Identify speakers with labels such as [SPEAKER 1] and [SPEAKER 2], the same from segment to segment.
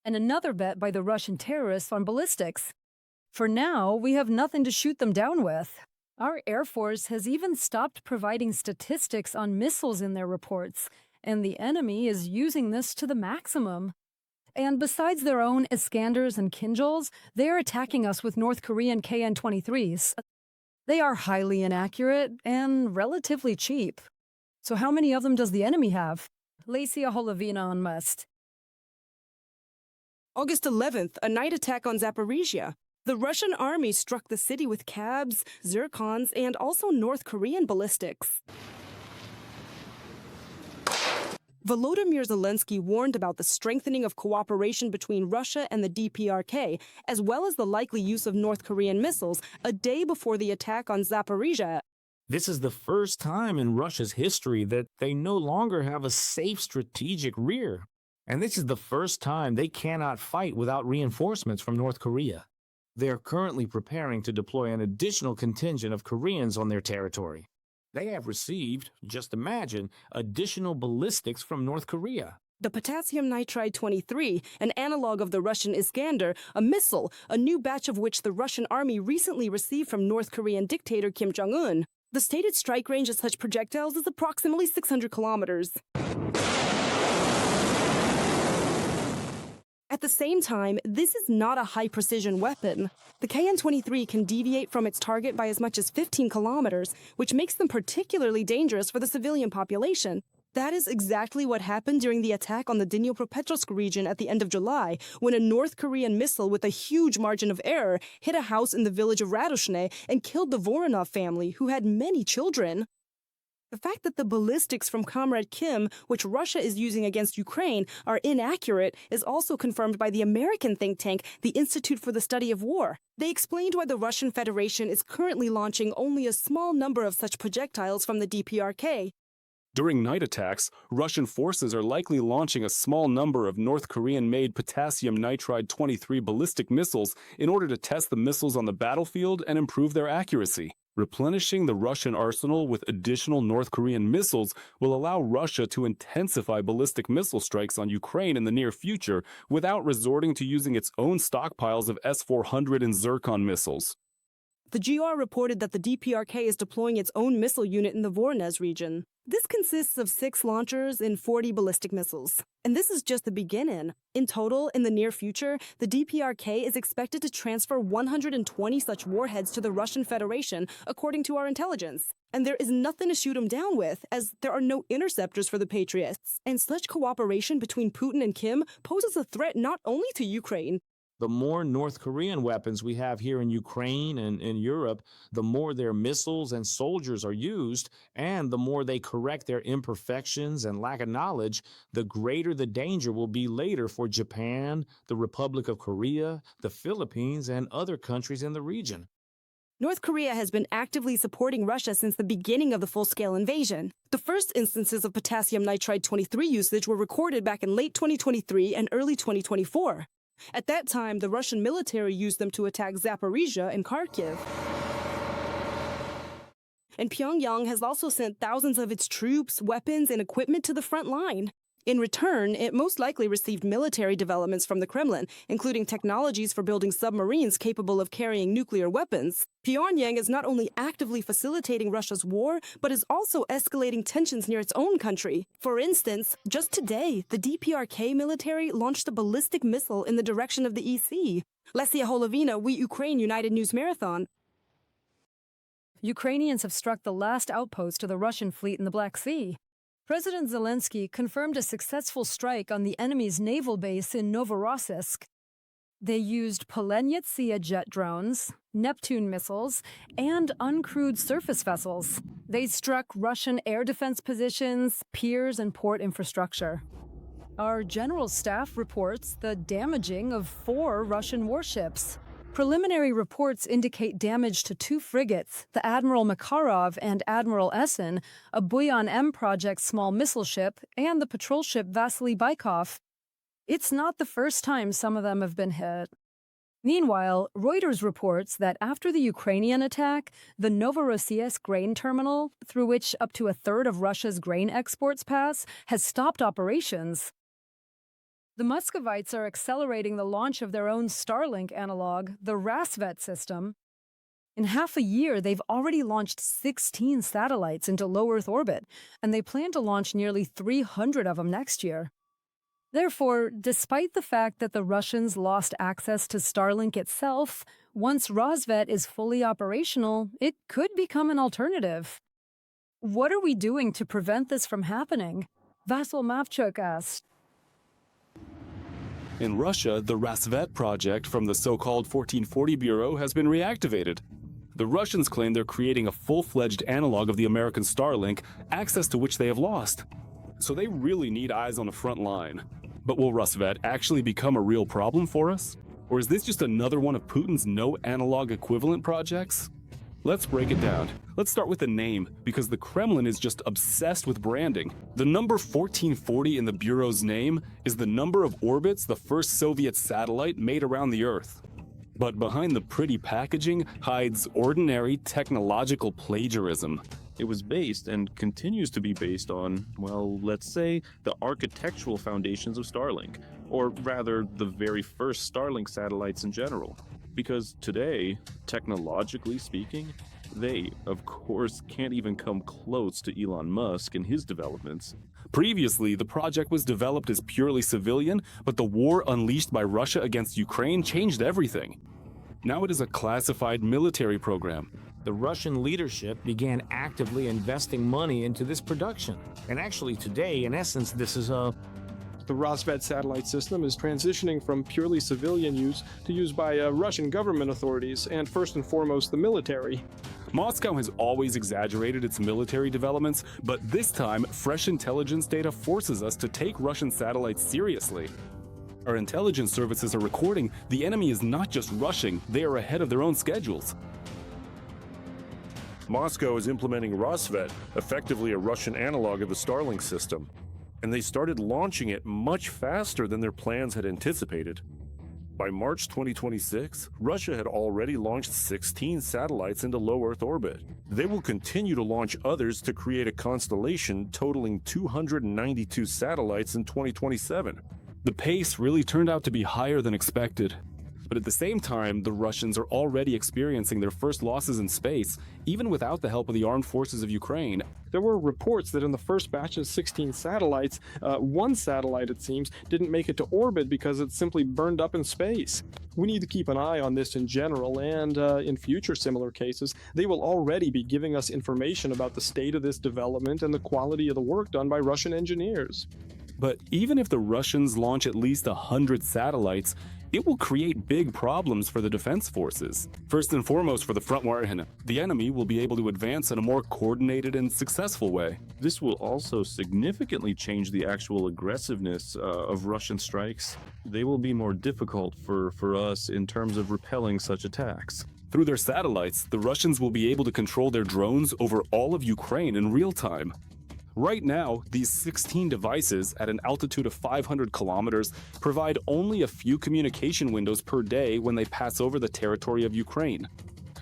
[SPEAKER 1] and another bet by the Russian terrorists on ballistics. For now, we have nothing to shoot them down with. Our Air Force has even stopped providing statistics on missiles in their reports, and the enemy is using this to the maximum. And besides their own Iskanders and Kinjals, they're attacking us with North Korean KN-23s. They are highly inaccurate and relatively cheap. So how many of them does the enemy have? Lesia Holovina on Must.
[SPEAKER 2] August 11th, a night attack on Zaporizhia. The Russian army struck the city with cabs, zircons, and also North Korean ballistics. Volodymyr Zelensky warned about the strengthening of cooperation between Russia and the DPRK, as well as the likely use of North Korean missiles, a day before the attack on Zaporizhia.
[SPEAKER 3] This is the first time in Russia's history that they no longer have a safe strategic rear. And this is the first time they cannot fight without reinforcements from North Korea. They are currently preparing to deploy an additional contingent of Koreans on their territory. They have received, just imagine, additional ballistics from North Korea.
[SPEAKER 2] The potassium nitride 23, an analog of the Russian Iskander, a missile, a new batch of which the Russian army recently received from North Korean dictator Kim Jong-un. The stated strike range of such projectiles is approximately 600 kilometers. At the same time, this is not a high-precision weapon. The KN-23 can deviate from its target by as much as 15 kilometers, which makes them particularly dangerous for the civilian population. That is exactly what happened during the attack on the Dnipropetrovsk region at the end of July, when a North Korean missile with a huge margin of error hit a house in the village of Radoshne and killed the Voronov family, who had many children. The fact that the ballistics from Comrade Kim, which Russia is using against Ukraine, are inaccurate is also confirmed by the American think tank, the Institute for the Study of War. They explained why the Russian Federation is currently launching only a small number of such projectiles from the DPRK.
[SPEAKER 4] During night attacks, Russian forces are likely launching a small number of North Korean-made potassium nitride 23 ballistic missiles in order to test the missiles on the battlefield and improve their accuracy. Replenishing the Russian arsenal with additional North Korean missiles will allow Russia to intensify ballistic missile strikes on Ukraine in the near future without resorting to using its own stockpiles of S-400 and Zircon missiles.
[SPEAKER 2] The GR reported that the DPRK is deploying its own missile unit in the Voronezh region. This consists of 6 launchers and 40 ballistic missiles. And this is just the beginning. In total, in the near future, the DPRK is expected to transfer 120 such warheads to the Russian Federation, according to our intelligence. And there is nothing to shoot them down with, as there are no interceptors for the Patriots. And such cooperation between Putin and Kim poses a threat not only to Ukraine.
[SPEAKER 3] The more North Korean weapons we have here in Ukraine and in Europe, the more their missiles and soldiers are used, and the more they correct their imperfections and lack of knowledge, the greater the danger will be later for Japan, the Republic of Korea, the Philippines, and other countries in the region.
[SPEAKER 2] North Korea has been actively supporting Russia since the beginning of the full-scale invasion. The first instances of potassium nitride 23 usage were recorded back in late 2023 and early 2024. At that time, the Russian military used them to attack Zaporizhia and Kharkiv. And Pyongyang has also sent thousands of its troops, weapons, and equipment to the front line. In return, it most likely received military developments from the Kremlin, including technologies for building submarines capable of carrying nuclear weapons. Pyongyang is not only actively facilitating Russia's war, but is also escalating tensions near its own country. For instance, just today, the DPRK military launched a ballistic missile in the direction of the EC. Lesia Holovina, We Ukraine United News Marathon.
[SPEAKER 1] Ukrainians have struck the last outpost of the Russian fleet in the Black Sea. President Zelensky confirmed a successful strike on the enemy's naval base in Novorossiysk. They used Polenetsia jet drones, Neptune missiles, and uncrewed surface vessels. They struck Russian air defense positions, piers, and port infrastructure. Our general staff reports the damaging of 4 Russian warships. Preliminary reports indicate damage to 2 frigates, the Admiral Makarov and Admiral Essen, a Buyan M project small missile ship, and the patrol ship Vasily Baikov. It's not the first time some of them have been hit. Meanwhile, Reuters reports that after the Ukrainian attack, the Novorossiysk grain terminal, through which up to a third of Russia's grain exports pass, has stopped operations. The Muscovites are accelerating the launch of their own Starlink analog, the Rassvet system. In half a year, they've already launched 16 satellites into low Earth orbit, and they plan to launch nearly 300 of them next year. Therefore, despite the fact that the Russians lost access to Starlink itself, once Rassvet is fully operational, it could become an alternative. What are we doing to prevent this from happening? Vasyl Mavchuk asked.
[SPEAKER 4] In Russia, the Rassvet project from the so-called 1440 Bureau has been reactivated. The Russians claim they're creating a full-fledged analog of the American Starlink, access to which they have lost. So they really need eyes on the front line. But will Rassvet actually become a real problem for us? Or is this just another one of Putin's no-analog equivalent projects? Let's break it down. Let's start with the name, because the Kremlin is just obsessed with branding. The number 1440 in the Bureau's name is the number of orbits the first Soviet satellite made around the Earth. But behind the pretty packaging hides ordinary technological plagiarism.
[SPEAKER 5] It was based and continues to be based on, well, let's say, the architectural foundations of Starlink, or rather, the very first Starlink satellites in general. Because today, technologically speaking, they, of course, can't even come close to Elon Musk and his developments.
[SPEAKER 4] Previously, the project was developed as purely civilian, but the war unleashed by Russia against Ukraine changed everything. Now it is a classified military program.
[SPEAKER 3] The Russian leadership began actively investing money into this production. And actually today, in essence, this is a...
[SPEAKER 6] The Rassvet satellite system is transitioning from purely civilian use to use by Russian government authorities and first and foremost the military.
[SPEAKER 4] Moscow has always exaggerated its military developments, but this time, fresh intelligence data forces us to take Russian satellites seriously. Our intelligence services are recording the enemy is not just rushing, they are ahead of their own schedules.
[SPEAKER 7] Moscow is implementing Rassvet, effectively a Russian analog of the Starlink system. And they started launching it much faster than their plans had anticipated. By March 2026, Russia had already launched 16 satellites into low Earth orbit. They will continue to launch others to create a constellation totaling 292 satellites in 2027.
[SPEAKER 4] The pace really turned out to be higher than expected. But at the same time, the Russians are already experiencing their first losses in space, even without the help of the armed forces of Ukraine.
[SPEAKER 6] There were reports that in the first batch of 16 satellites, one satellite, it seems, didn't make it to orbit because it simply burned up in space. We need to keep an eye on this in general, and in future similar cases, they will already be giving us information about the state of this development and the quality of the work done by Russian engineers.
[SPEAKER 4] But even if the Russians launch at least 100 satellites, it will create big problems for the defense forces. First and foremost for the Frontline, the enemy will be able to advance in a more coordinated and successful way.
[SPEAKER 5] This will also significantly change the actual aggressiveness of Russian strikes. They will be more difficult for us in terms of repelling such attacks.
[SPEAKER 4] Through their satellites, the Russians will be able to control their drones over all of Ukraine in real time. Right now, these 16 devices at an altitude of 500 kilometers provide only a few communication windows per day when they pass over the territory of Ukraine.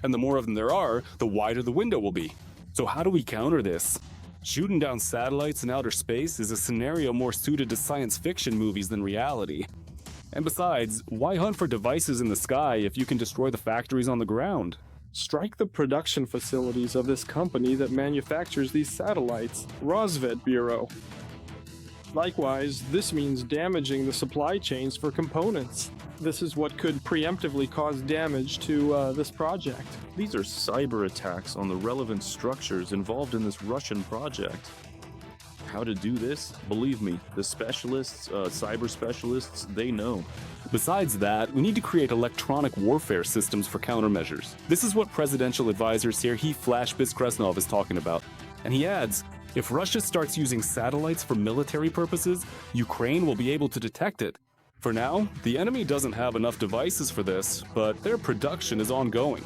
[SPEAKER 4] And the more of them there are, the wider the window will be. So how do we counter this? Shooting down satellites in outer space is a scenario more suited to science fiction movies than reality. And besides, why hunt for devices in the sky if you can destroy the factories on the ground?
[SPEAKER 6] Strike the production facilities of this company that manufactures these satellites, Rassvet Bureau. Likewise, this means damaging the supply chains for components. This is what could preemptively cause damage to this project.
[SPEAKER 5] These are cyber attacks on the relevant structures involved in this Russian project. How to do this? Believe me, the specialists, cyber specialists, they know.
[SPEAKER 4] Besides that, we need to create electronic warfare systems for countermeasures. This is what presidential advisor Serhiy Flash Biskresnov is talking about. And he adds, if Russia starts using satellites for military purposes, Ukraine will be able to detect it. For now, the enemy doesn't have enough devices for this, but their production is ongoing.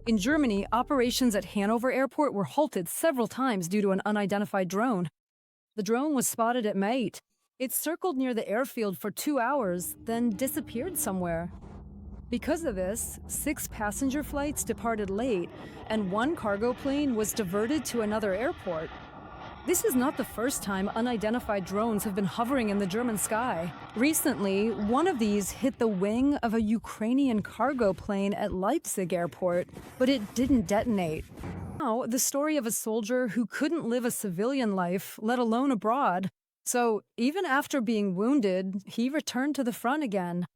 [SPEAKER 1] In Germany, operations at Hanover Airport were halted several times due to an unidentified drone. The drone was spotted at Mate. It circled near the airfield for 2 hours, then disappeared somewhere. Because of this, 6 passenger flights departed late, and 1 cargo plane was diverted to another airport. This is not the first time unidentified drones have been hovering in the German sky. Recently, one of these hit the wing of a Ukrainian cargo plane at Leipzig airport, but it didn't detonate. Now, the story of a soldier who couldn't live a civilian life, let alone abroad. So, even after being wounded, he returned to the front again.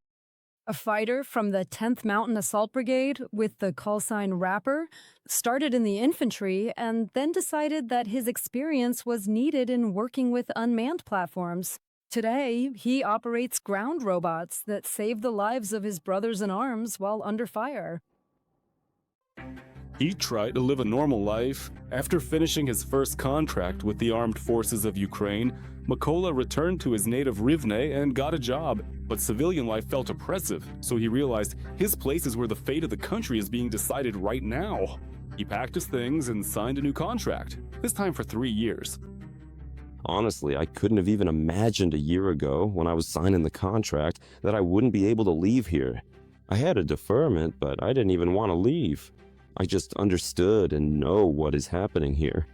[SPEAKER 1] A fighter from the 10th Mountain Assault Brigade with the call sign Rapper started in the infantry and then decided that his experience was needed in working with unmanned platforms. Today, he operates ground robots that save the lives of his brothers in arms while under fire.
[SPEAKER 4] He tried to live a normal life. After finishing his first contract with the armed forces of Ukraine, Mykola returned to his native Rivne and got a job. But civilian life felt oppressive, so he realized his place is where the fate of the country is being decided right now. He packed his things and signed a new contract, this time for 3 years.
[SPEAKER 8] Honestly, I couldn't have even imagined a year ago, when I was signing the contract, that I wouldn't be able to leave here. I had a deferment, but I didn't even want to leave. I just understood and know what is happening here.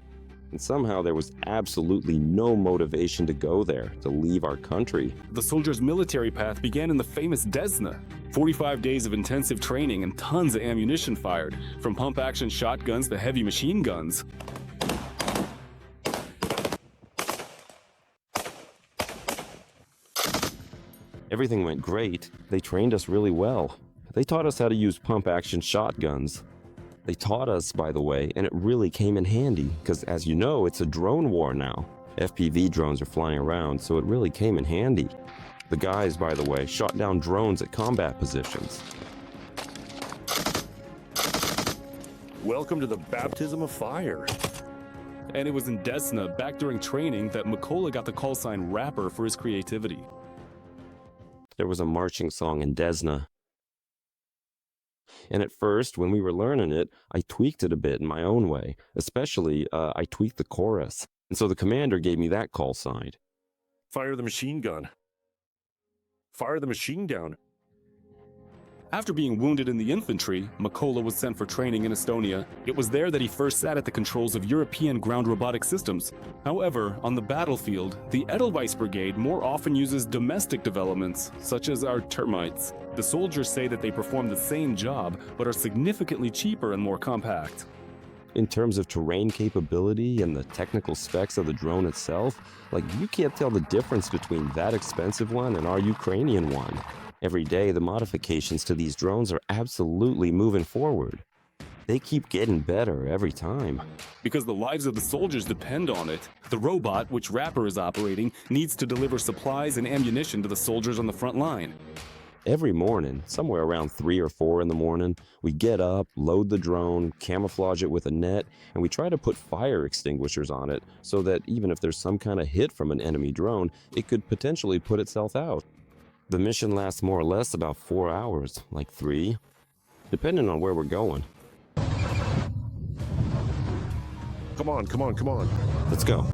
[SPEAKER 8] And somehow there was absolutely no motivation to go there, to leave our country.
[SPEAKER 4] The soldier's military path began in the famous Desna. 45 days of intensive training and tons of ammunition fired, from pump-action shotguns to heavy machine guns.
[SPEAKER 8] Everything went great. They trained us really well. They taught us how to use pump-action shotguns. They taught us, by the way, and it really came in handy, because as you know, it's a drone war now. FPV drones are flying around, so it really came in handy. The guys, by the way, shot down drones at combat positions.
[SPEAKER 7] Welcome to the baptism of fire.
[SPEAKER 4] And it was in Desna, back during training, that Mykola got the call sign Rapper for his creativity.
[SPEAKER 8] There was a marching song in Desna. And at first, when we were learning it, I tweaked it a bit in my own way. Especially, I tweaked the chorus. And so the commander gave me that call sign.
[SPEAKER 7] Fire the machine gun. Fire the machine gun.
[SPEAKER 4] After being wounded in the infantry, Mykola was sent for training in Estonia. It was there that he first sat at the controls of European ground robotic systems. However, on the battlefield, the Edelweiss Brigade more often uses domestic developments, such as our termites. The soldiers say that they perform the same job, but are significantly cheaper and more compact.
[SPEAKER 8] In terms of terrain capability and the technical specs of the drone itself, you can't tell the difference between that expensive one and our Ukrainian one. Every day, the modifications to these drones are absolutely moving forward. They keep getting better every time.
[SPEAKER 4] Because the lives of the soldiers depend on it. The robot, which Rapper is operating, needs to deliver supplies and ammunition to the soldiers on the front line.
[SPEAKER 8] Every morning, somewhere around 3 or 4 in the morning, we get up, load the drone, camouflage it with a net, and we try to put fire extinguishers on it so that even if there's some kind of hit from an enemy drone, it could potentially put itself out. The mission lasts more or less about 4 hours, like 3, depending on where we're going.
[SPEAKER 7] Come on, come on, come on.
[SPEAKER 8] Let's go.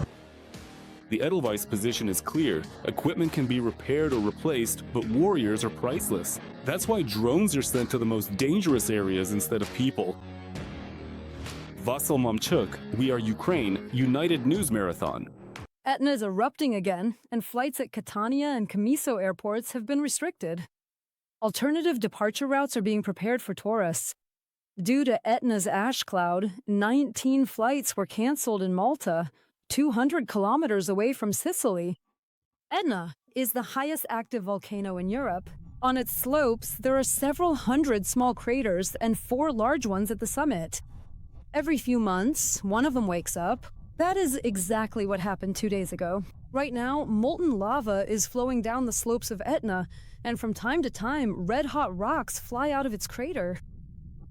[SPEAKER 4] The Edelweiss position is clear. Equipment can be repaired or replaced, but warriors are priceless. That's why drones are sent to the most dangerous areas instead of people. Vasyl Momchuk, We Are Ukraine, United News Marathon.
[SPEAKER 1] Etna is erupting again, and flights at Catania and Commisso airports have been restricted. Alternative departure routes are being prepared for tourists. Due to Etna's ash cloud, 19 flights were canceled in Malta, 200 kilometers away from Sicily. Etna is the highest active volcano in Europe. On its slopes, there are several hundred small craters and 4 large ones at the summit. Every few months, one of them wakes up. That is exactly what happened 2 days ago. Right now, molten lava is flowing down the slopes of Etna, and from time to time, red-hot rocks fly out of its crater.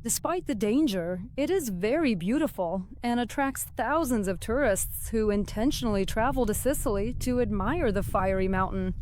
[SPEAKER 1] Despite the danger, it is very beautiful and attracts thousands of tourists who intentionally travel to Sicily to admire the fiery mountain.